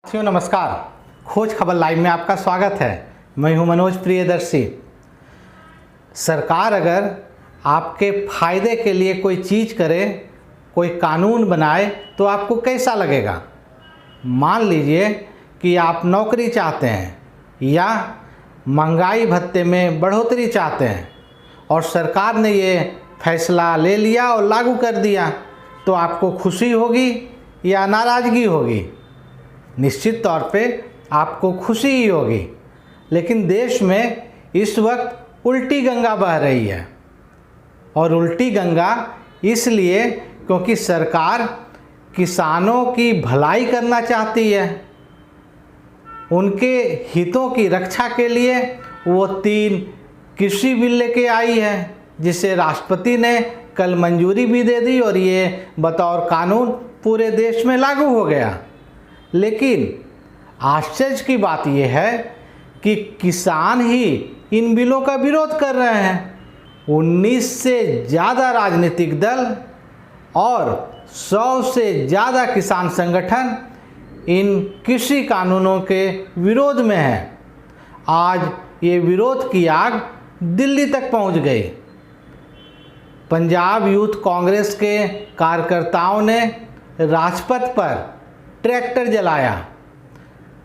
नमस्कार। खोज खबर लाइव में आपका स्वागत है। मैं हूं मनोज प्रियदर्शी। सरकार अगर आपके फायदे के लिए कोई चीज़ करे, कोई कानून बनाए तो आपको कैसा लगेगा? मान लीजिए कि आप नौकरी चाहते हैं या महंगाई भत्ते में बढ़ोतरी चाहते हैं और सरकार ने ये फैसला ले लिया और लागू कर दिया, तो आपको खुशी होगी या नाराज़गी होगी? निश्चित तौर पे आपको खुशी ही होगी। लेकिन देश में इस वक्त उल्टी गंगा बह रही है, और उल्टी गंगा इसलिए क्योंकि सरकार किसानों की भलाई करना चाहती है। उनके हितों की रक्षा के लिए वो 3 कृषि बिल लेके आई है, जिसे राष्ट्रपति ने कल मंजूरी भी दे दी और ये बतौर कानून पूरे देश में लागू हो गया। लेकिन आश्चर्य की बात यह है कि किसान ही इन बिलों का विरोध कर रहे हैं। 19 से ज़्यादा राजनीतिक दल और 100 से ज़्यादा किसान संगठन इन कृषि कानूनों के विरोध में हैं। आज ये विरोध की आग दिल्ली तक पहुंच गई। पंजाब यूथ कांग्रेस के कार्यकर्ताओं ने राजपथ पर ट्रैक्टर जलाया।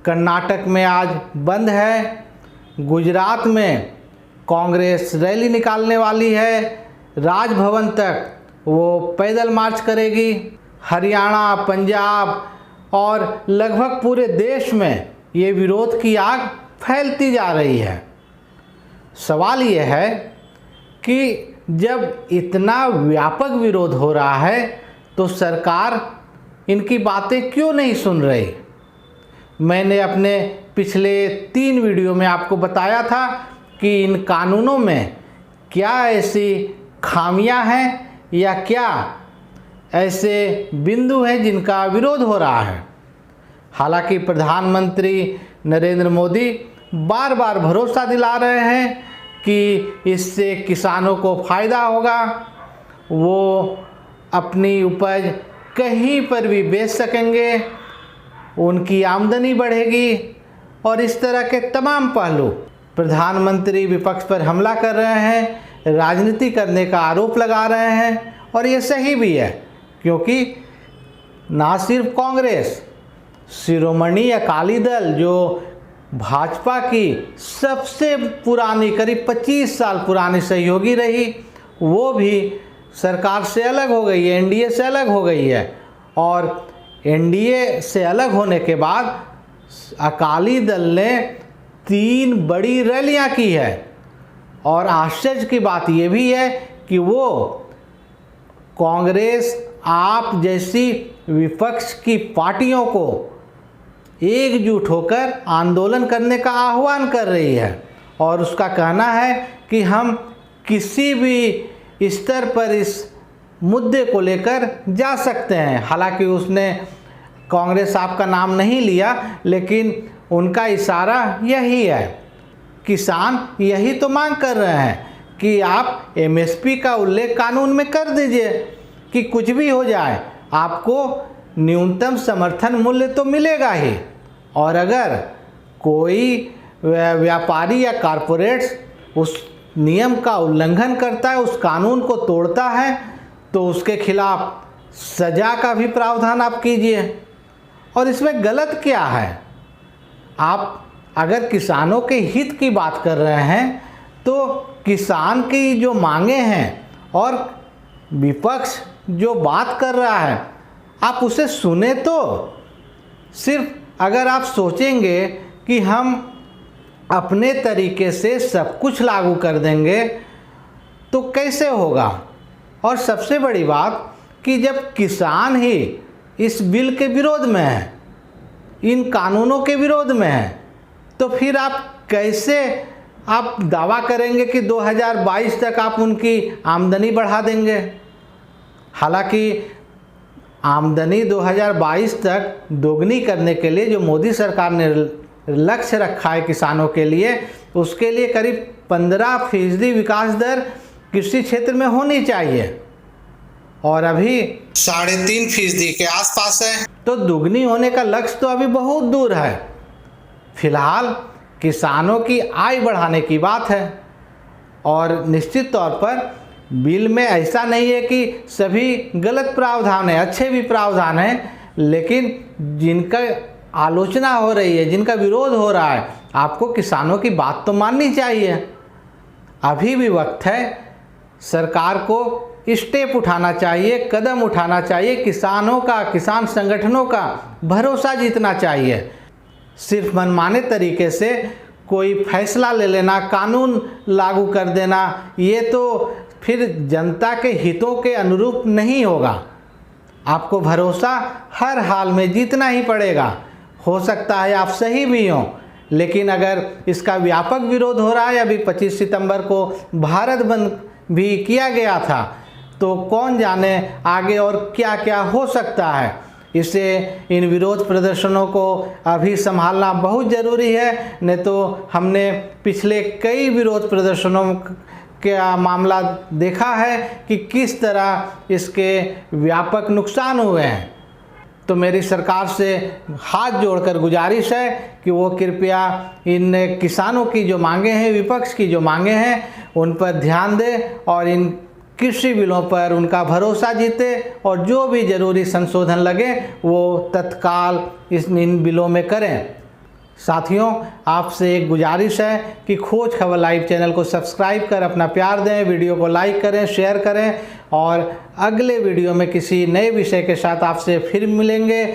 कर्नाटक में आज बंद है। गुजरात में कांग्रेस रैली निकालने वाली है। राजभवन तक वो पैदल मार्च करेगी। हरियाणा, पंजाब और लगभग पूरे देश में ये विरोध की आग फैलती जा रही है। सवाल ये है कि जब इतना व्यापक विरोध हो रहा है तो सरकार इनकी बातें क्यों नहीं सुन रही? मैंने अपने पिछले 3 वीडियो में आपको बताया था कि इन कानूनों में क्या ऐसी खामियां हैं या क्या ऐसे बिंदु हैं जिनका विरोध हो रहा है। हालांकि प्रधानमंत्री नरेंद्र मोदी बार बार भरोसा दिला रहे हैं कि इससे किसानों को फ़ायदा होगा, वो अपनी उपज कहीं पर भी बेच सकेंगे, उनकी आमदनी बढ़ेगी और इस तरह के तमाम पहलू। प्रधानमंत्री विपक्ष पर हमला कर रहे हैं, राजनीति करने का आरोप लगा रहे हैं, और ये सही भी है क्योंकि ना सिर्फ कांग्रेस, शिरोमणि अकाली दल जो भाजपा की सबसे पुरानी, करीब 25 साल पुरानी सहयोगी रही, वो भी सरकार से अलग हो गई है, एनडीए से अलग हो गई है। और एनडीए से अलग होने के बाद अकाली दल ने 3 बड़ी रैलियां की है। और आश्चर्य की बात यह भी है कि वो कांग्रेस, आप जैसी विपक्ष की पार्टियों को एकजुट होकर आंदोलन करने का आह्वान कर रही है, और उसका कहना है कि हम किसी भी स्तर पर इस मुद्दे को लेकर जा सकते हैं। हालांकि उसने कांग्रेस आपका नाम नहीं लिया, लेकिन उनका इशारा यही है। किसान यही तो मांग कर रहे हैं कि आप एमएसपी का उल्लेख कानून में कर दीजिए कि कुछ भी हो जाए, आपको न्यूनतम समर्थन मूल्य तो मिलेगा ही। और अगर कोई व्यापारी या कॉरपोरेट्स उस नियम का उल्लंघन करता है, उस कानून को तोड़ता है, तो उसके खिलाफ सजा का भी प्रावधान आप कीजिए। और इसमें गलत क्या है? आप अगर किसानों के हित की बात कर रहे हैं तो किसान की जो मांगे हैं और विपक्ष जो बात कर रहा है, आप उसे सुने तो। सिर्फ अगर आप सोचेंगे कि हम अपने तरीके से सब कुछ लागू कर देंगे तो कैसे होगा? और सबसे बड़ी बात कि जब किसान ही इस बिल के विरोध में है, इन कानूनों के विरोध में है, तो फिर आप कैसे दावा करेंगे कि 2022 तक आप उनकी आमदनी बढ़ा देंगे? हालांकि आमदनी 2022 तक दोगुनी करने के लिए जो मोदी सरकार ने लक्ष्य रखा है किसानों के लिए, उसके लिए करीब 15% विकास दर कृषि क्षेत्र में होनी चाहिए, और अभी 3.5% के आसपास है। तो दुगनी होने का लक्ष्य तो अभी बहुत दूर है। फिलहाल किसानों की आय बढ़ाने की बात है और निश्चित तौर पर बिल में ऐसा नहीं है कि सभी गलत प्रावधान हैं, अच्छे भी प्रावधान हैं, लेकिन जिनका आलोचना हो रही है, जिनका विरोध हो रहा है, आपको किसानों की बात तो माननी चाहिए। अभी भी वक्त है, सरकार को स्टेप उठाना चाहिए, कदम उठाना चाहिए, किसानों का, किसान संगठनों का भरोसा जीतना चाहिए। सिर्फ मनमाने तरीके से कोई फैसला ले लेना, कानून लागू कर देना, ये तो फिर जनता के हितों के अनुरूप नहीं होगा। आपको भरोसा हर हाल में जीतना ही पड़ेगा। हो सकता है आप सही भी हों, लेकिन अगर इसका व्यापक विरोध हो रहा है, अभी 25 सितंबर को भारत बंद भी किया गया था, तो कौन जाने आगे और क्या क्या हो सकता है। इससे इन विरोध प्रदर्शनों को अभी संभालना बहुत ज़रूरी है, नहीं तो हमने पिछले कई विरोध प्रदर्शनों का मामला देखा है कि किस तरह इसके व्यापक नुकसान हुए हैं। तो मेरी सरकार से हाथ जोड़कर गुजारिश है कि वो कृपया इन किसानों की जो मांगे हैं, विपक्ष की जो मांगे हैं, उन पर ध्यान दें और इन कृषि बिलों पर उनका भरोसा जीते और जो भी ज़रूरी संशोधन लगे वो तत्काल इन बिलों में करें। साथियों, आपसे एक गुजारिश है कि खोज खबर लाइव चैनल को सब्सक्राइब कर अपना प्यार दें, वीडियो को लाइक करें, शेयर करें और अगले वीडियो में किसी नए विषय के साथ आपसे फिर मिलेंगे।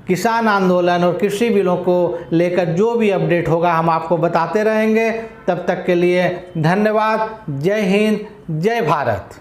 किसान आंदोलन और कृषि बिलों को लेकर जो भी अपडेट होगा हम आपको बताते रहेंगे। तब तक के लिए धन्यवाद। जय हिंद, जय भारत।